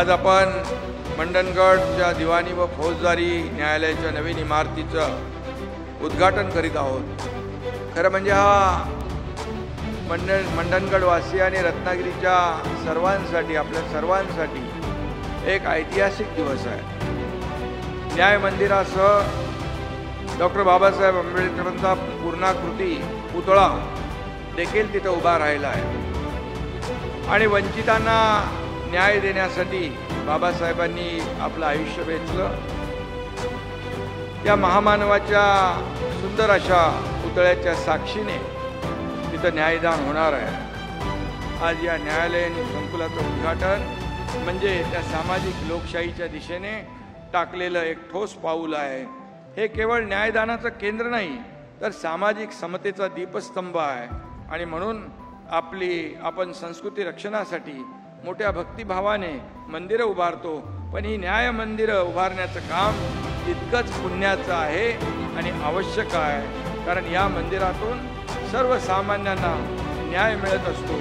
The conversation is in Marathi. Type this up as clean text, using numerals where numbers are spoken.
आज आपण मंडणगडच्या दिवाणी व फौजदारी न्यायालयाच्या नवीन इमारतीचं उद्घाटन करीत आहोत। खरं म्हणजे हा मंडणगडवासी आणि रत्नागिरीच्या सर्वांसाठी, आपल्या सर्वांसाठी एक ऐतिहासिक दिवस आहे। न्याय मंदिरासह डॉक्टर बाबासाहेब आंबेडकरांचा पूर्णाकृती पुतळा देखील तिथे उभा राहिला आहे आणि वंचितांना न्याय देण्यासाठी बाबासाहेबांनी आपलं आयुष्य वेचलं। या महामानवाच्या सुंदर अशा पुतळ्याच्या साक्षीने तिथं न्यायदान होणार आहे। आज या न्यायालयीन संकुलाचं उद्घाटन म्हणजे त्या सामाजिक लोकशाहीच्या दिशेने टाकलेलं एक ठोस पाऊल आहे। हे केवळ न्यायदानाचं केंद्र नाही तर सामाजिक समतेचा दीपस्तंभ आहे आणि म्हणून आपण संस्कृती रक्षणासाठी मोठ्या भक्तिभावाने मंदिरं उभारतो, पण ही न्याय मंदिरं उभारण्याचं काम तितकंच पुण्याचं आहे आणि आवश्यक आहे, कारण या मंदिरातून सर्वसामान्यांना न्याय मिळत असतो।